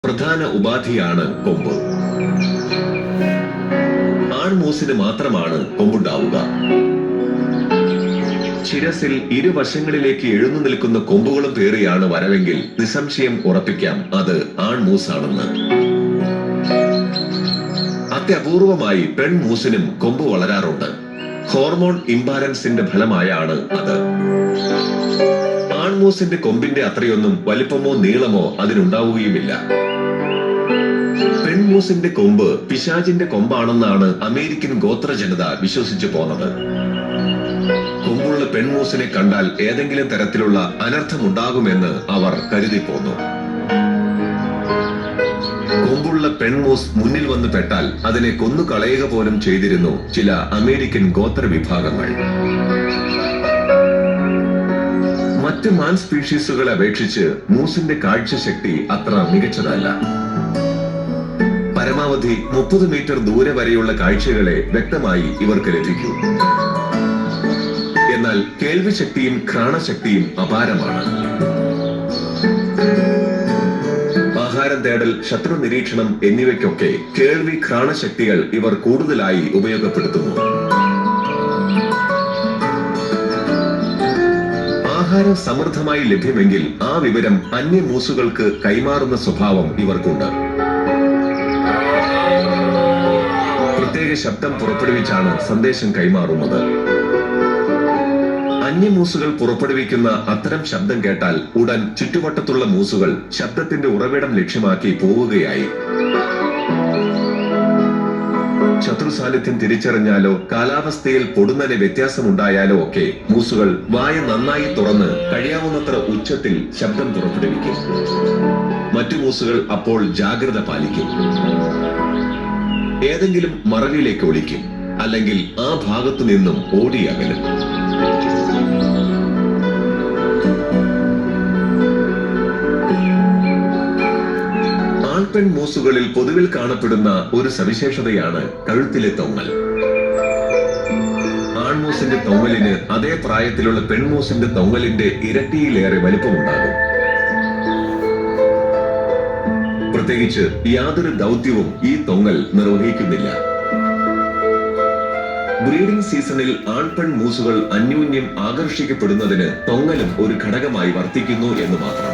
പ്രധാന ഉപാധിയാണ് കൊമ്പ്. ആൺമൂസിന് മാത്രമാണ് കൊമ്പുണ്ടാവുക. ശിരസിൽ ഇരുവശങ്ങളിലേക്ക് എഴുന്നു നിൽക്കുന്ന കൊമ്പുകളും പേറിയാണ് വരവെങ്കിൽ നിസ്സംശയം ഉറപ്പിക്കാം അത് ആൺമൂസാണെന്ന്. അത്യപൂർവമായി പെൺമൂസിനും കൊമ്പ് വളരാറുണ്ട്. ഹോർമോൺ ഇംബാലൻസിന്റെ ഫലമായാണ് അത്. ആൺമൂസിന്റെ കൊമ്പിന്റെ അത്രയൊന്നും വലിപ്പമോ നീളമോ അതിനുണ്ടാവുകയുമില്ല. പെൺമൂസിന്റെ കൊമ്പ് പിശാചിന്റെ കൊമ്പാണെന്നാണ് അമേരിക്കൻ ഗോത്ര ജനത വിശ്വസിച്ചു പോന്നത്. കൊമ്പുള്ള പെൺമൂസിനെ കണ്ടാൽ ഏതെങ്കിലും തരത്തിലുള്ള അനർത്ഥമുണ്ടാകുമെന്ന് അവർ കരുതി പോന്നു. കൊമ്പുള്ള പെൺമൂസ് മുന്നിൽ വന്ന് പെട്ടാൽ അതിനെ കൊന്നുകളയുക പോലും ചെയ്തിരുന്നു ചില അമേരിക്കൻ ഗോത്ര വിഭാഗങ്ങൾ. മറ്റ് മാൻ സ്പീഷീസുകളെ അപേക്ഷിച്ച് മൂസിന്റെ കാഴ്ചശക്തി അത്ര മികച്ചതല്ല. പരമാവധി 30 മീറ്റർ ദൂരെ വരെയുള്ള കാഴ്ചകളെ വ്യക്തമായി ഇവർക്ക് ലഭിക്കൂ. എന്നാൽ കേൾവിശക്തിയും ഘ്രാണശക്തിയും അപാരമാണ്. ആഹാരം തേടൽ, ശത്രു നിരീക്ഷണം എന്നിവയ്ക്കൊക്കെ കേൾവി ഘ്രാണശക്തികൾ ഇവർ കൂടുതലായി ഉപയോഗപ്പെടുത്തുന്നു. ആഹാരം സമൃദ്ധമായി ലഭ്യമെങ്കിൽ ആ വിവരം അന്യമൂസുകൾക്ക് കൈമാറുന്ന സ്വഭാവം ഇവർക്കുണ്ട്. പ്രത്യേക ശബ്ദം പുറപ്പെടുവിച്ചാണ് സന്ദേശം കൈമാറുന്നത്. അന്യമൂസുകൾ പുറപ്പെടുവിക്കുന്ന അത്തരം ശബ്ദം കേട്ടാൽ ഉടൻ ചുറ്റുവട്ടത്തുള്ള മൂസുകൾ ശബ്ദത്തിന്റെ ഉറവിടം ലക്ഷ്യമാക്കി പോവുകയായി. ശത്രു സാന്നിധ്യം തിരിച്ചറിഞ്ഞാലോ കാലാവസ്ഥയിൽ പൊടുന്നനെ വ്യത്യാസമുണ്ടായാലോ ഒക്കെ മൂസുകൾ വായ നന്നായി തുറന്ന് കഴിയാവുന്നത്ര ഉച്ചത്തിൽ ശബ്ദം പുറപ്പെടുവിക്കും. മറ്റു മൂസുകൾ അപ്പോൾ ജാഗ്രത പാലിക്കും. ഏതെങ്കിലും മറവിലേക്ക് ഒളിക്കും, അല്ലെങ്കിൽ ആ ഭാഗത്തു നിന്നും ഓടിയകലും. ആൺപെൺ മൂസുകളിൽ പൊതുവിൽ കാണപ്പെടുന്ന ഒരു സവിശേഷതയാണ് കഴുത്തിലെ തൊങ്ങൽ. ആൺമൂസിന്റെ തൊങ്ങലിന് അതേ പ്രായത്തിലുള്ള പെൺമൂസിന്റെ തൊങ്ങലിന്റെ ഇരട്ടിയിലേറെ വലിപ്പമുണ്ടാകും. പ്രത്യേകിച്ച് യാതൊരു ദൗത്യവും ഈ തൊങ്ങൽ നിർവഹിക്കുന്നില്ല. ബ്രീഡിംഗ് സീസണിൽ ആൺപെൺ മൂസുകൾ അന്യോന്യം ആകർഷിക്കപ്പെടുന്നതിന് തൊങ്ങലും ഒരു ഘടകമായി വർത്തിക്കുന്നു എന്ന് മാത്രം.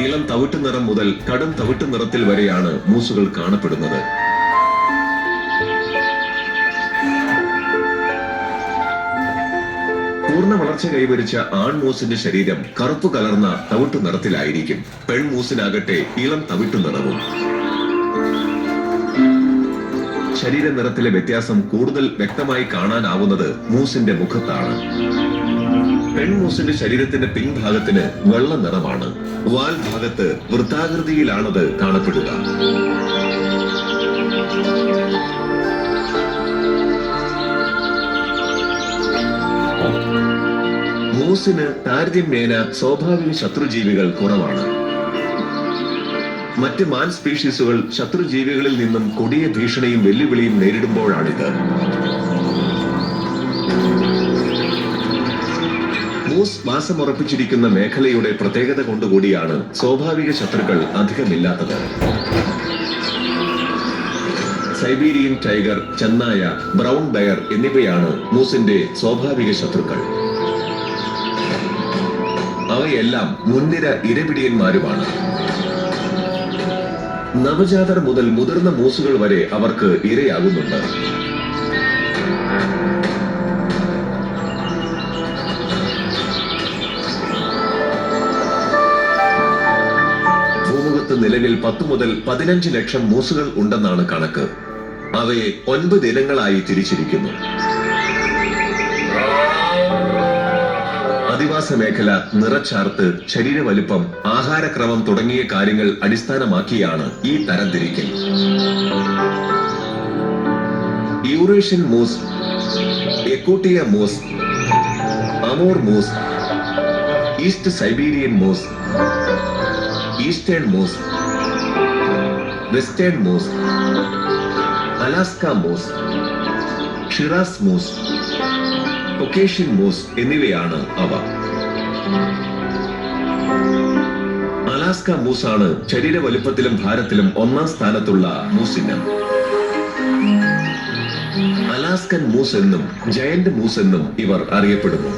ഇളം തവിട്ട് നിറം മുതൽ കടും തവിട്ട് നിറത്തിൽ വരെയാണ് മൂസുകൾ കാണപ്പെടുന്നത്. പൂർണ്ണ വളർച്ച കൈവരിച്ച ആൺമൂസിന്റെ ശരീരം കറുപ്പ് കലർന്ന തവിട്ട് നിറത്തിലായിരിക്കും. പെൺമൂസിനാകട്ടെ ഇളം തവിട്ട് നിറവും. ശരീര നിറത്തിലെ വ്യത്യാസം കൂടുതൽ വ്യക്തമായി കാണാനാവുന്നത് മൂസിന്റെ മുഖത്താണ്. പെൺമൂസിന്റെ ശരീരത്തിന്റെ പിൻഭാഗത്തിന് വെള്ള നിറമാണ്. വാൽ ഭാഗത്ത് വൃത്താകൃതിയിലാണത് കാണപ്പെടുക. മൂസിന് താരതമ്യേന സ്വാഭാവിക ശത്രുജീവികൾ കുറവാണ്. മറ്റ് മാൻ സ്പീഷീസുകൾ ശത്രുജീവികളിൽ നിന്നും കൊടിയ ഭീഷണിയും വെല്ലുവിളിയും നേരിടുമ്പോഴാണിത്. മൂസ് വാസമുറപ്പിച്ചിരിക്കുന്ന മേഖലയുടെ പ്രത്യേകത കൊണ്ടുകൂടിയാണ് സ്വാഭാവിക ശത്രുക്കൾ അധികമില്ലാത്തത്. സൈബീരിയൻ ടൈഗർ, ചെന്നായ, ബ്രൗൺ ബെയർ എന്നിവയാണ് മൂസിന്റെ സ്വാഭാവിക ശത്രുക്കൾ. അവയെല്ലാം മുൻനിര ഇരപിടിയന്മാരുമാണ്. നവജാതർ മുതൽ മുതിർന്ന മൂസുകൾ വരെ അവർക്ക് ഇരയാകുന്നുണ്ട്. ഭൂമുഖത്ത് നിലവിൽ 10 മുതൽ 15 ലക്ഷം മൂസുകൾ ഉണ്ടെന്നാണ് കണക്ക്. അവയെ 9 ഇനങ്ങളായി തിരിച്ചിരിക്കുന്നു. അധിവാസ മേഖല, നിറച്ചാർത്ത്, ശരീരവലുപ്പം, ആഹാരക്രമം തുടങ്ങിയ കാര്യങ്ങൾ അടിസ്ഥാനമാക്കിയാണ് ഈ തരംതിരിക്കൽ. യൂറേഷ്യൻ മൂസ്, എക്കൂട്ടിയ മൂസ്, അമോർ മൂസ്, ഈസ്റ്റ് സൈബീരിയൻ മൂസ്, ഈസ്റ്റേൺ മൂസ്, വെസ്റ്റേൺ മൂസ്, അലാസ്ക മൂസ്, ഷിറാസ് മൂസ്, കൊക്കേഷ്യൻ മൂസ് എന്നിവയാണ് അവ. അലാസ്ക മൂസാണ് ശരീര വലുപ്പത്തിലും ഭാരത്തിലും ഒന്നാം സ്ഥാനത്തുള്ള മൂസിനം. അലാസ്കൻ മൂസ് എന്നും ജയന്റ് മൂസ് എന്നും ഇവർ അറിയപ്പെടുന്നു.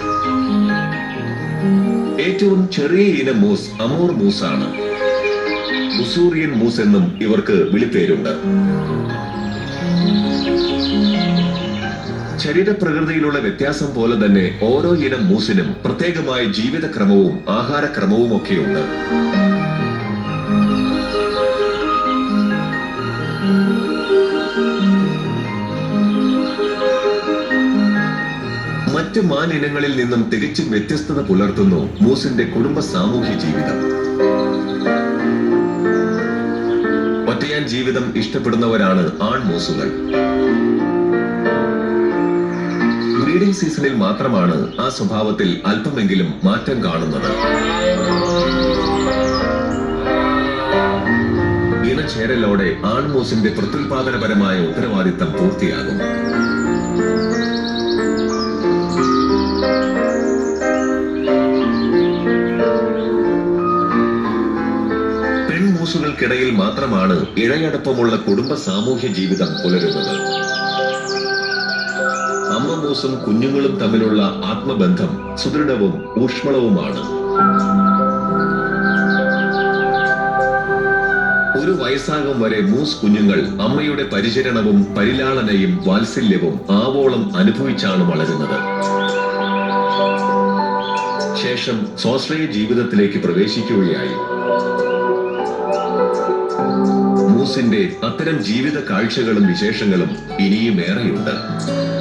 ഏറ്റവും ചെറിയ ഇനം മൂസ് അമൂർ മൂസാണ്. ഉസൂറിയൻ മൂസ് എന്നും ഇവർക്ക് വിളിപ്പേരുണ്ട്. ശരീരപ്രകൃതിയിലുള്ള വ്യത്യാസം പോലെ തന്നെ ഓരോ ഇനം മൂസിനും പ്രത്യേകമായ ജീവിതക്രമവും ആഹാരക്രമവും ഒക്കെയുണ്ട്. മറ്റ് മാൻ ഇനങ്ങളിൽ നിന്നും തികച്ചും വ്യത്യസ്തത പുലർത്തുന്നു മൂസിന്റെ കുടുംബ സാമൂഹ്യ ജീവിതം. ഒറ്റയാൻ ജീവിതം ഇഷ്ടപ്പെടുന്നവരാണ് ആൺമൂസുകൾ. ബ്രീഡിംഗ് സീസണിൽ മാത്രമാണ് ആ സ്വഭാവത്തിൽ അല്പമെങ്കിലും മാറ്റം കാണുന്നത്. ഇണചേരലോടെ ആൺമൂസിന്റെ പ്രത്യുൽപാദനപരമായ ഉത്തരവാദിത്തം പൂർത്തിയാകും. പെൺമൂസുകൾക്കിടയിൽ മാത്രമാണ് ഇഴയടപ്പമുള്ള കുടുംബ സാമൂഹ്യ ജീവിതം പുലരുന്നത്. അമ്മ മൂസും കുഞ്ഞുങ്ങളും തമ്മിലുള്ള ആത്മബന്ധം സുദൃഢവും ഊഷ്മളവുമാണ്. ഒരു വയസ്സാകും വരെ മൂസ് കുഞ്ഞുങ്ങൾ അമ്മയുടെ പരിചരണവും പരിലാളനയും വാത്സല്യവും ആവോളം അനുഭവിച്ചാണ് വളരുന്നത്. ശേഷം സ്വാശ്രയ ജീവിതത്തിലേക്ക് പ്രവേശിക്കുകയായി. മൂസിന്റെ അത്തരം ജീവിത കാഴ്ചകളും വിശേഷങ്ങളും ഇനിയും ഏറെയുണ്ട്.